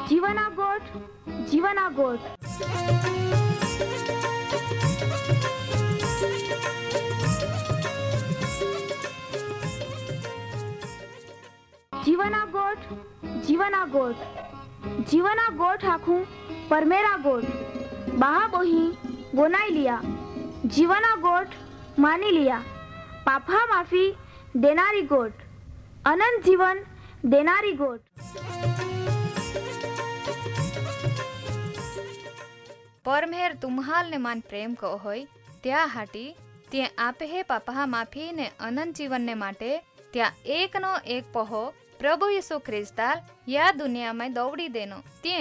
जीवना गोठ जीवना गोठ जीवना गोठ जीवना गोठ जीवना गोठ आखूं परमेरा गोठ बहा बोही बोनाई लिया जीवना गोठ मानी लिया पापा माफी देनारी गोठ अनंत जीवन देनारी गोठ। परमेर तुम्हाल ने मान प्रेम को होय त्या हाटी ते आपे हे पापा माफी ने अनंत जीवन ने माटे त्या एक नो एक पहो प्रभु यीशु ख्रिस्ताल या दुनिया में दौड़ी देनो ते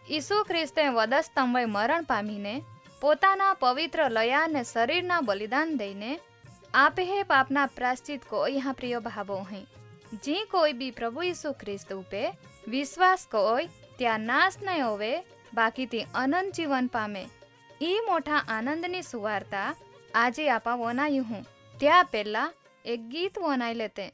यीशु ख्रिस्ते वधस्तंभे मरण पामीने पोताना पवित्र लया ने शरीरना बलिदान दईने आपे हे पापना प्रायश्चित को यहाँ प्रिय भावो हैं जी कोई भी प्रभु यीशु ख्रिस्त उपे विश्वास कोय त्या नाश नहीं होवे बाकी ते अनंत जीवन पामे ई मोटा आनंदनी सुवार्ता आजे आपा वनायु हूँ त्या पहला एक गीत वनाई लेते।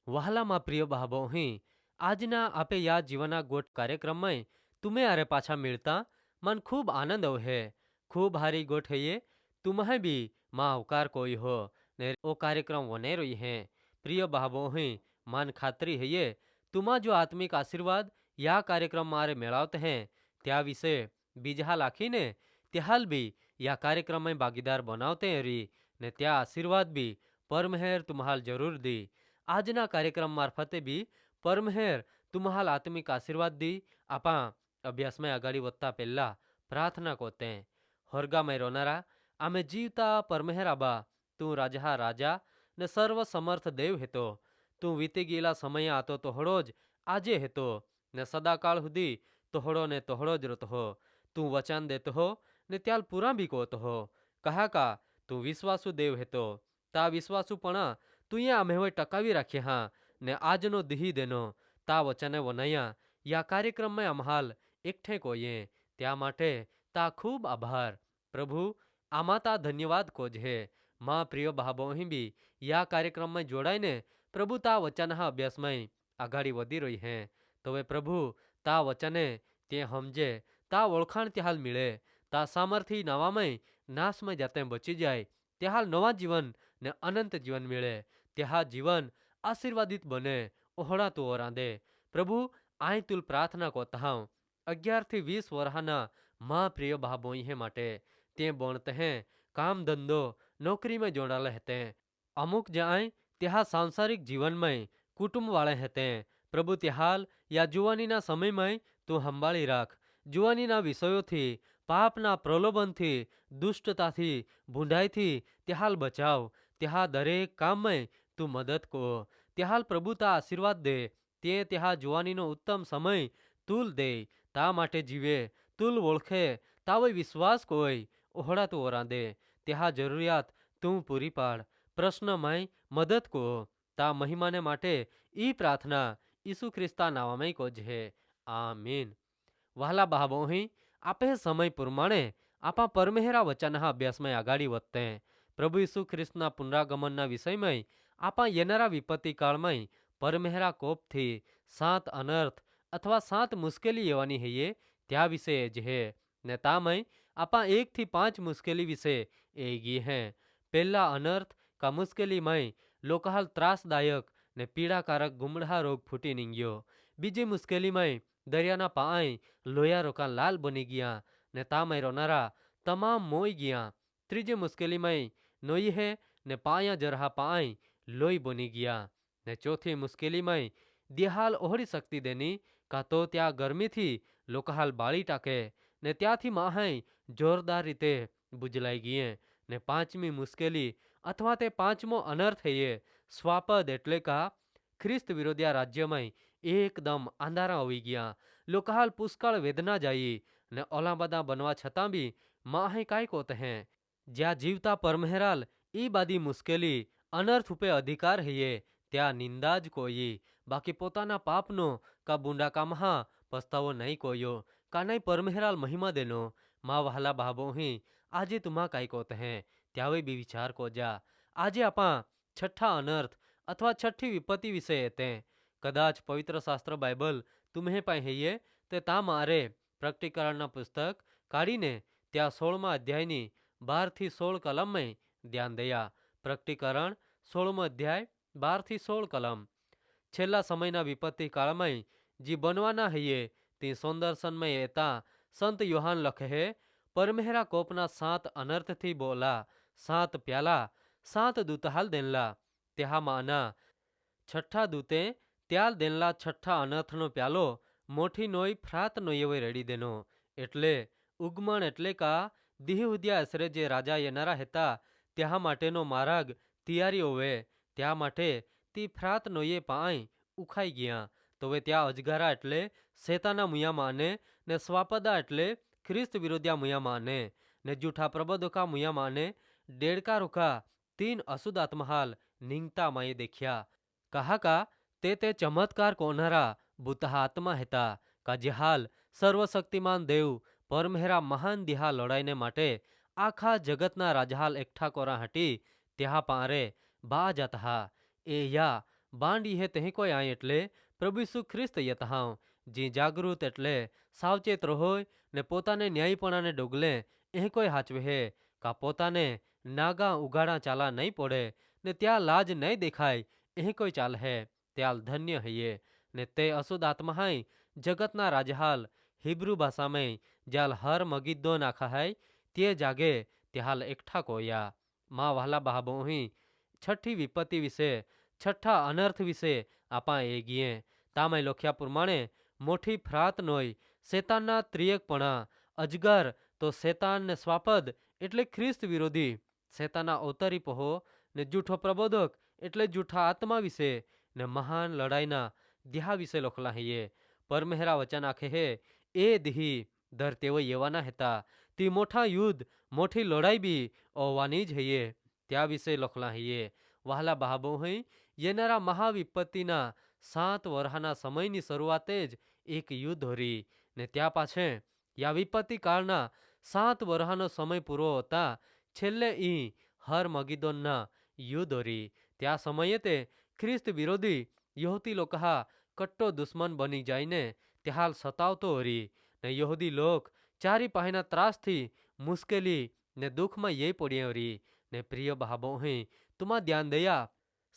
वहला मा प्रिय भावो ही आजना आपे या जीवना गोट कार्यक्रम में तुम्हें अरे पाछा मिलता मन खूब आनंद है खूब हारी गोट है ये तुम्हें भी माँ अवकार कोई हो ने ओ कार्यक्रम वने रही है प्रिय भावो ही मन खातरी है ये तुम्हा जो आत्मिक आशीर्वाद या कार्यक्रम मारे मेलावते हैं त्या विषय बीजहा लाखी ने त्याल भी या कार्यक्रम में भागीदार बनावते हैं री ने त्या आशीर्वाद भी परमहेर तुम्हाल जरूर दी आजना कार्यक्रम मार्फते भी परमहेर तुम्हाल आत्मिक आशीर्वाद दी आपा અભ્યાસમાં આગળ વધતા પહેલા પ્રાર્થના કોતે હોરગામાં રોનારા આમે જીવતા પરમેહરાબા તું રાજા રાજા ને સર્વ સમર્થ દેવ હેતો તું વીતી ગયેલા સમય આતો તોહડો જ આજે હેતો ને સદાકાળ સુધી તોહડો ને તોહડો જ રતો હો તું વચન દેતો હો ને ત્યાલ પૂરા બી કોતો હો કહા કા તું વિશ્વાસુ દેવ હેતો તા વિશ્વાસુપણા તું એ આમે હોય ટકાવી રાખ્યા હા ને આજનો દિહી દેનો તા વચને વનૈયા યા કાર્યક્રમમાં આમહાલ એકઠે કોઈએ ત્યાં માટે તા ખૂબ આભાર પ્રભુ આમાં તા ધન્યવાદ કોજહે માં પ્રિય ભાભોહી બી યા કાર્યક્રમમાં જોડાઈને પ્રભુ તા વચનના અભ્યાસમાં આગાડી વધી રહી હે તો પ્રભુ તા વચને તે સમજે તા ઓળખાણ ત્યાલ મળે તા સામર્થ્ય નવામય નાશમાં જાતે બચી જાય ત્યાલ નવા જીવન ને અનંત જીવન મળે ત્યાં જીવન આશીર્વાદિત બને ઓહળા તું ઓરાંદે પ્રભુ આય તુલ પ્રાર્થના કોતાવ 11 થી 20 વર્ષના માં પ્રિય ભાભોઈ હે માટે તે બોણતે હે કામ ધંધો નોકરીમાં જોડાલે હતે અમુક જાય ત્યાં સાંસારિક જીવનમાં કુટુંબ વાળે હતે પ્રભુ ત્યાલ યા જુવાનીના સમયમાં તું સંભાળી રાખ જુવાનીના વિષયોથી પાપના પ્રલોભનથી દુષ્ટતાથી ભૂંડાઈથી ત્યાલ બચાવ ત્યાં દરેક કામમાં તું મદદ કો ત્યાલ પ્રભુ તા આશીર્વાદ દે તે ત્યાં જુવાનીનો ઉત્તમ સમય તુલ દે તા માટે જીવે તુલ ઓળખે તાવો વિશ્વાસ કોઈ ઓહડા તું ઓરાંદે ત્યાં જરૂરિયાત તું પૂરી પાડ પ્રશ્નમય મદદ કો તા મહિમાને માટે ઈ પ્રાર્થના ઈસુ ખ્રિસ્તા નામમાં કોજહે આમીન વહાલા ભાભોહી આપે સમય પ્રમાણે આપા પરમેહરા વચનના અભ્યાસમાં આગાડી વધતે પ્રભુ ઈસુ ખ્રિસ્તના પુનરાગમનના વિષયમાં આપા યનારા વિપત્તિ કાળમાં પરમેહરા કોપથી 7 અનર્થ અથવા 7 મુશ્કેલી એવાની હૈયે ત્યાં વિશે જ હે ને તામય આપા 1 થી 5 મુશ્કેલી વિશે એ ગી હે પહેલા અનર્થ કા મુશ્કેલીમાં લોકાહાલ ત્રાસદાયક ને પીડાકારક ગુમડા રોગ ફૂટી નીંગ્યો બીજી મુશ્કેલીમાં દરિયાના પાય લોયા રોકા લાલ બની ગયા ને તામય રોનારા તમામ મોઈ ગયા ત્રીજી મુશ્કેલીમાં નોઈ હે ને પાયા જરહા પાય લોહી બની ગયા ને ચોથી મુશ્કેલીમાં દિહાલ ઓહળી શક્તિ દેની કાં તો ત્યાં ગરમીથી લોકાહાલ બાળી ટાકે ને ત્યાંથી માહાઈ જોરદાર રીતે બુજલાઈ ગઈએ ને પાંચમી મુશ્કેલી અથવા તે પાંચમો અનર્થ હૈયે સ્વાપદ એટલે કા ખ્રિસ્ત વિરોધિયા રાજ્યમાં એકદમ આંધારા આવી ગયા લોકાહાલ પુષ્કળ વેદના જાય ને ઓલા બધા બનવા છતાં બી માહે કાંઈ કોત હે જ્યાં જીવતા પરમહેરાલ ઈ બાદી મુશ્કેલી અનર્થ ઉપે અધિકાર હૈયે ત્યાં નિંદા જ કોઈ બાકી પોતાના પાપનો કા બુંડા કામહા પસ્તાવો નહીં કોયો કા નહીં પરમહેરાલ મહિમા દેનો મા વહાલા ભાભોહી આજે તુમા કાંઈ કોત હે ત્યાવે બી વિચાર કો જા આજે આપા છઠ્ઠા અનર્થ અથવા છઠ્ઠી વિપત્તિ વિશે તે કદાચ પવિત્ર શાસ્ત્ર બાઇબલ તુમ્હે પાસે હૈયે તે તા મારે પ્રકટીકરણના પુસ્તક કાઢીને ત્યાં 16મા અધ્યાયની 12 થી 16 કલમમાં ધ્યાન દયા પ્રકટીકરણ 16મો અધ્યાય 12 થી 16 કલમ છેલ્લા સમયના વિપત્તિ કાળમાં જે બનવાના હૈયે તે સૌંદર્શનમાં એતા સંત યોહાન લખે હે પરમેહરા કોપના 7 અનર્થથી બોલા 7 પ્યાલા 7 દૂતહાલ દેનલા તેહા માના છઠ્ઠા દૂતે ત્યાલ દેનલા છઠ્ઠા અનર્થનો પ્યાલો મોઠી નોઈ ફ્રાત નોયવે રેડી દેનો એટલે ઉગમણ એટલે કા દિહુદ્યા અસરે જે રાજા યનારા હતા ત્યાં માટેનો માર્ગ તૈયારી હોવે ત્યાં માટે તી ફ્રાત નોયે પાય ઉખાઈ ગયા તોવે ત્યાં અજગારા એટલે શેતાના મુયા માને ને સ્વાપદા એટલે ખ્રિસ્ત વિરોધિયા મુયા માને ને જૂઠા પ્રબોધકા મુયા માને ડેડકા રૂખા 3 અશુદ્ધ આત્મહાલ નીંગતા માએ દેખ્યા કહા કા તે ચમત્કાર કોનારા બુતહા આત્મા હતા કા જે હાલ સર્વશક્તિમાન દેવ પરમહેરા મહાન દિહા લડાઈને માટે આખા જગતના રાજહાલ એકઠા કોરા હટી ત્યાં પારે બા જતહા એ યા બાંડી હે તે કોઈ આય એટલે પ્રભુ ઈસુ ખ્રિસ્ત યતહાવ જી જાગૃત એટલે સાવચેત રહોય ને પોતાને ન્યાયપણાને ડોગલે એ કોઈ હાચવે હે કા પોતાને નાગા ઉગાડા ચાલા નહીં પડે ને ત્યાં લાજ નહીં દેખાય એ કોઈ ચાલ હે ત્યાલ ધન્ય હૈયે ને તે અશુદ્ધ આત્મહાઈ જગતના રાજહાલ હિબ્રુ ભાષામાં જ્યાલ હર મગીદ્દો નાખા હાય તે જાગે ત્યાલ એકઠા કોયા મા વહાલા ભાભોહી છઠ્ઠી વિપત્તિ વિશે છઠ્ઠા અનર્થ વિશે આપા એ ગીએ તામાં લખ્યા પ્રમાણે મોટી ફ્રાત નોય શેતાનના ત્રિએકપણા, અજગર તો શેતાન ને સ્વાપદ એટલે ખ્રિસ્ત વિરોધી, શેતાનના અવતારી પહો ને જૂઠો પ્રબોધક એટલે જૂઠા આત્મા વિશે ને મહાન લડાઈના દ્યા વિશે લખલા હૈયે. પરમેહરા વચન આખે હે એ દિહી દર તેઓ येवाना હતા તી મોઠા યુદ્ધ મોટી લડાઈ બી ઓવાની જ હૈયે ત્યાં વિશે લખલા હૈયે. વહાલા બહાબો હઈ येનારા મહાવિપત્તિના 7 વર્ષના સમયની શરૂઆતે જ એક યુદ્ધ હોરી ને ત્યાં પાછે યા વિપત્તિ કાળના 7 વર્ષનો સમય પૂરો હોતા છેલ્લે ઈ હર મગીદોનના યુદ્ધ હોરી. ત્યાં સમયે તે ખ્રિસ્ત વિરોધી યહૂદી લોકા કટ્ટો દુશ્મન બની જાયને ત્યાલ સતાવતો હોરી ને યહૂદી લોક ચારી પાહેના ત્રાસથી મુશ્કેલી ને દુઃખમાં યે પડ્યા હોરી. ને પ્રિય બહાબો હઈ તુમા ધ્યાન દયા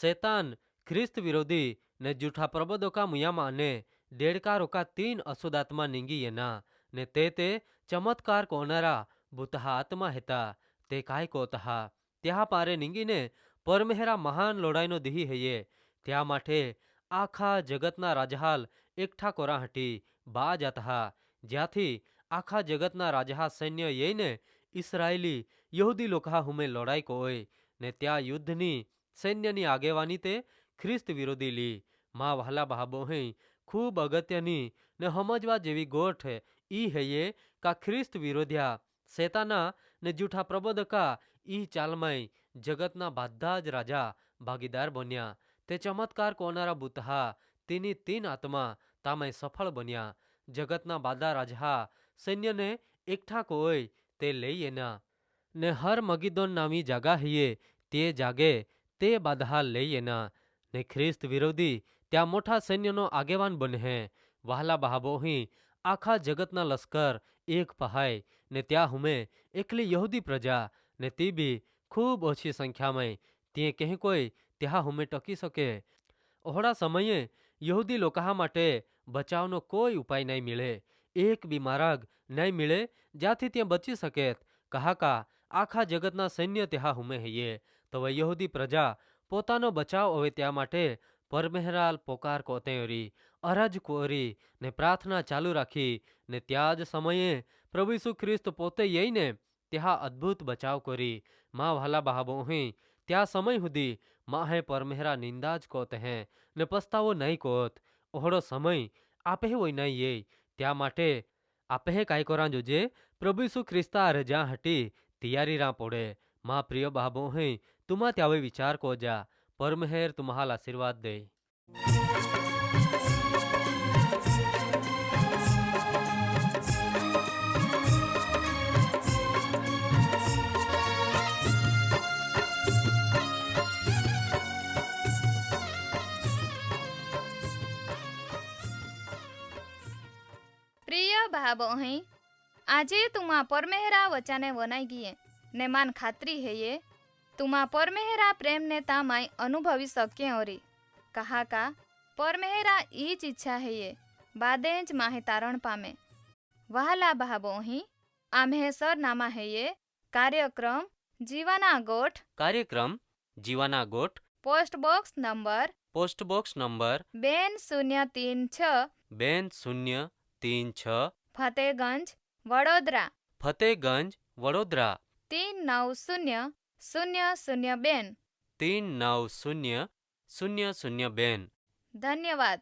શેતાન ખ્રિસ્ત વિરોધી ને જૂઠા પ્રબોધકા મુયામાં ને દેડકા રોકા 3 અશુદ્ધાત્મા નીંગી એના ને તે ચમત્કાર કોનારા બુતહા આત્મા હતા તે કાય કોતહા ત્યાં પારે નીંગીને પરમેહરા મહાન લડાઈનો દિહી હૈયે. ત્યાં માટે આખા જગતના રાજહાલ એકઠા કોરા હટી બા જાતહા જ્યાંથી આખા જગતના રાજહા સૈન્ય યઈને ઇસરાયેલી યહૂદી લોકા હુમે લડાઈ કોઈ ને ત્યાં યુદ્ધની સૈન્યની આગેવાની તે ખ્રિસ્ત વિરોધી લી. માં વહાલા બહાબો હઈ ખૂબ અગત્યની ને સમજવા જેવી ગોઠ ઈ હૈયે કા ખ્રિસ્ત વિરોધ્યા શેતાના ને જૂઠા પ્રબોધકા ઈ ચાલમાય જગતના બધા જ રાજા ભાગીદાર બન્યા. તે ચમત્કાર કોનારા બુતહા તેની 3 આત્મા તામે સફળ બન્યા. જગતના બાદા રાજહા સૈન્યને એકઠા કોઈ તે લઈ એના ને હર મગીદોન નામી જાગા હૈયે તે જાગે તે બાદા લઈ એના ને ખ્રિસ્ત વિરોધી ત્યાં મોટા સૈન્યનો આગેવાન બને. વહાલા બહાબો હી આખા જગતના લશ્કર એક પહાય ને ત્યાં હુમે એકલી યહૂદી પ્રજા ને તી બી ખૂબ ઓછી સંખ્યામાં તે કહે કોઈ ત્યાં હુમે ટકી શકે. ઓહડા સમયે યહૂદી લોકા માટે બચાવનો કોઈ ઉપાય નહીં મળે, એક બી માર્ગ નહીં મળે જ્યાંથી ત્યાં બચી શકે. કહાકા આખા જગતના સૈન્ય ત્યાં હુમે હૈયે તો યહૂદી પ્રજા પોતાનો બચાવ હવે ત્યાં માટે પરમેહરાલ પોકાર કોતે ઓરી અરજ કોરી ને પ્રાર્થના ચાલુ રાખી ને ત્યાં જ સમયે પ્રભુ ઈસુ ખ્રિસ્ત પોતે યઈને ત્યાં અદ્ભુત બચાવ કરી. માં વહાલા બહાબો હી ત્યાં સમય સુધી માહે પરમેહરા નિંદા જ કોત હે ને પસ્તાવો નહીં કોત. ઓહડો સમય આપે હોય નહીં યે ત્યાં માટે આપે કાંઈ કોરા જોજે પ્રભુ ઈસુ ખ્રિસ્તા રજા હટી તૈયારી રા પડે. માં પ્રિય બહાબો હી તુમા ત્યાં વિચાર કો જા પરમેહર તુમ્હાલ આશીર્વાદ દે. પ્રિય ભાબો અહીં આજે તુમા પરમેહરા વચાને વનાઈ ગીએ ને માન ખાતરી હૈયે તુમા પરમેહરા પ્રેમને તામાય અનુભવી શક્ય ઓરી. કહા કા પરમેહરા ઈ જ ઈચ્છા હૈયે બાદે જ માહે તારણ પામે. વહાલા ભાબો અહીં આમ્હે સરનામા હૈયે કાર્યક્રમ જીવાના ગોઠ post box number 2036 Fatehganj Vadodara 390002. ધન્યવાદ.